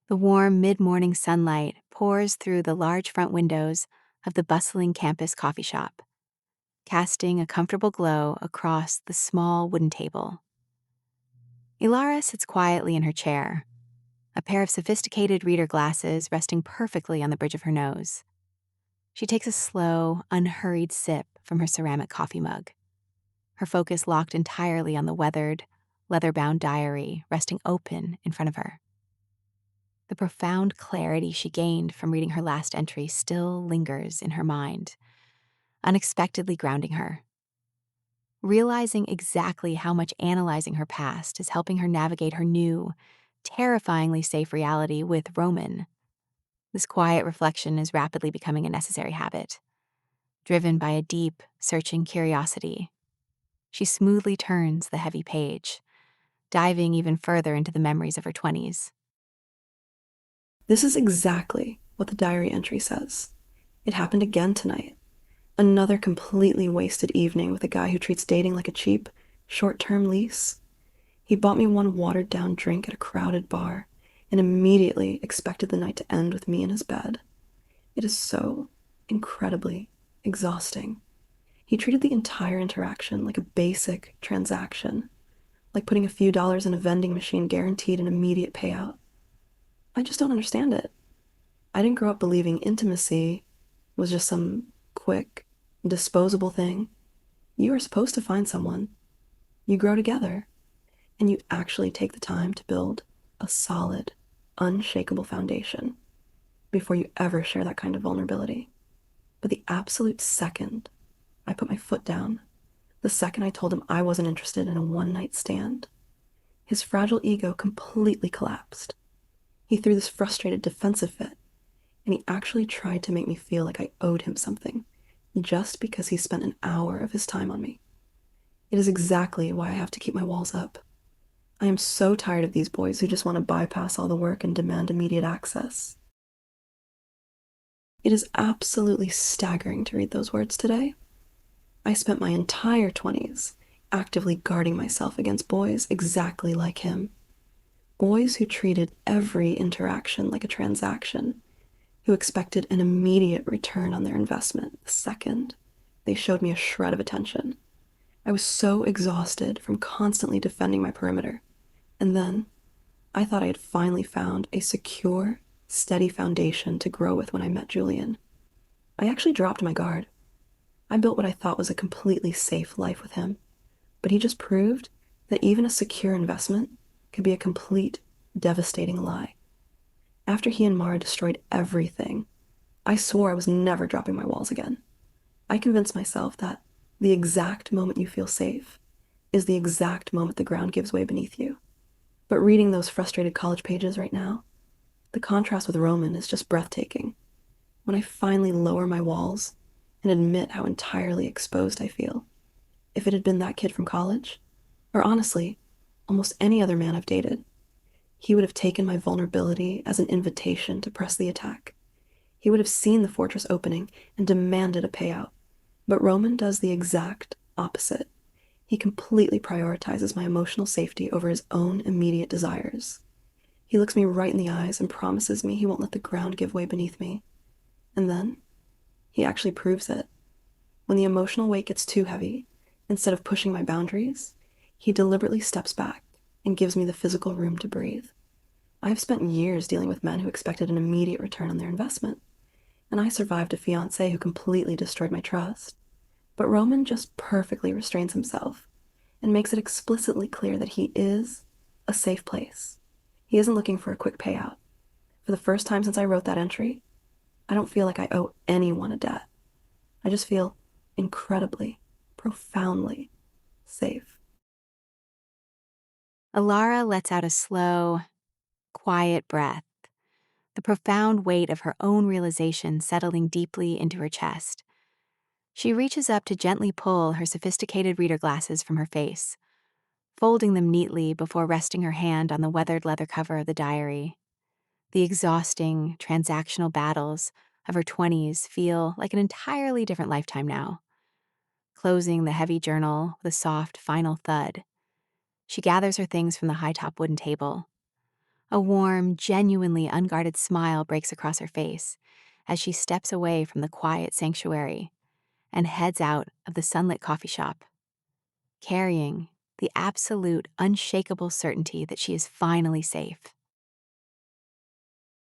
The warm mid-morning sunlight pours through the large front windows of the bustling campus coffee shop, casting a comfortable glow across the small wooden table. Elara sits quietly in her chair, a pair of sophisticated reader glasses resting perfectly on the bridge of her nose. She takes a slow, unhurried sip from her ceramic coffee mug, her focus locked entirely on the weathered, leather-bound diary resting open in front of her. The profound clarity she gained from reading her last entry still lingers in her mind, unexpectedly grounding her. Realizing exactly how much analyzing her past is helping her navigate her new, terrifyingly safe reality with Roman. This quiet reflection is rapidly becoming a necessary habit. Driven by a deep, searching curiosity, she smoothly turns the heavy page, diving even further into the memories of her 20s. This is exactly what the diary entry says. It happened again tonight. Another completely wasted evening with a guy who treats dating like a cheap, short-term lease. He bought me one watered-down drink at a crowded bar and immediately expected the night to end with me in his bed. It is so incredibly exhausting. He treated the entire interaction like a basic transaction, like putting a few dollars in a vending machine guaranteed an immediate payout. I just don't understand it. I didn't grow up believing intimacy was just some quick, disposable thing. You are supposed to find someone, you grow together, and you actually take the time to build a solid, unshakable foundation before you ever share that kind of vulnerability. But the absolute second I put my foot down, the second I told him I wasn't interested in a one-night stand, his fragile ego completely collapsed. He threw this frustrated defensive fit, and he actually tried to make me feel like I owed him something, just because he spent an hour of his time on me. It is exactly why I have to keep my walls up. I am so tired of these boys who just want to bypass all the work and demand immediate access. It is absolutely staggering to read those words today. I spent my entire 20s actively guarding myself against boys exactly like him. Boys who treated every interaction like a transaction, who expected an immediate return on their investment the second they showed me a shred of attention. I was so exhausted from constantly defending my perimeter. And then I thought I had finally found a secure, steady foundation to grow with when I met Julian. I actually dropped my guard. I built what I thought was a completely safe life with him, but he just proved that even a secure investment could be a complete, devastating lie. After he and Mara destroyed everything, I swore I was never dropping my walls again. I convinced myself that the exact moment you feel safe is the exact moment the ground gives way beneath you. But reading those frustrated college pages right now, the contrast with Roman is just breathtaking. When I finally lower my walls and admit how entirely exposed I feel, if it had been that kid from college, or honestly, almost any other man I've dated, he would have taken my vulnerability as an invitation to press the attack. He would have seen the fortress opening and demanded a payout. But Roman does the exact opposite. He completely prioritizes my emotional safety over his own immediate desires. He looks me right in the eyes and promises me he won't let the ground give way beneath me. And then, he actually proves it. When the emotional weight gets too heavy, instead of pushing my boundaries, he deliberately steps back and gives me the physical room to breathe. I've spent years dealing with men who expected an immediate return on their investment, and I survived a fiancé who completely destroyed my trust. But Roman just perfectly restrains himself and makes it explicitly clear that he is a safe place. He isn't looking for a quick payout. For the first time since I wrote that entry, I don't feel like I owe anyone a debt. I just feel incredibly, profoundly safe. Elara lets out a slow, quiet breath, the profound weight of her own realization settling deeply into her chest. She reaches up to gently pull her sophisticated reader glasses from her face, folding them neatly before resting her hand on the weathered leather cover of the diary. The exhausting, transactional battles of her 20s feel like an entirely different lifetime now. Closing the heavy journal with a soft, final thud, she gathers her things from the high-top wooden table, A warm, genuinely unguarded smile breaks across her face as she steps away from the quiet sanctuary and heads out of the sunlit coffee shop, carrying the absolute, unshakable certainty that she is finally safe.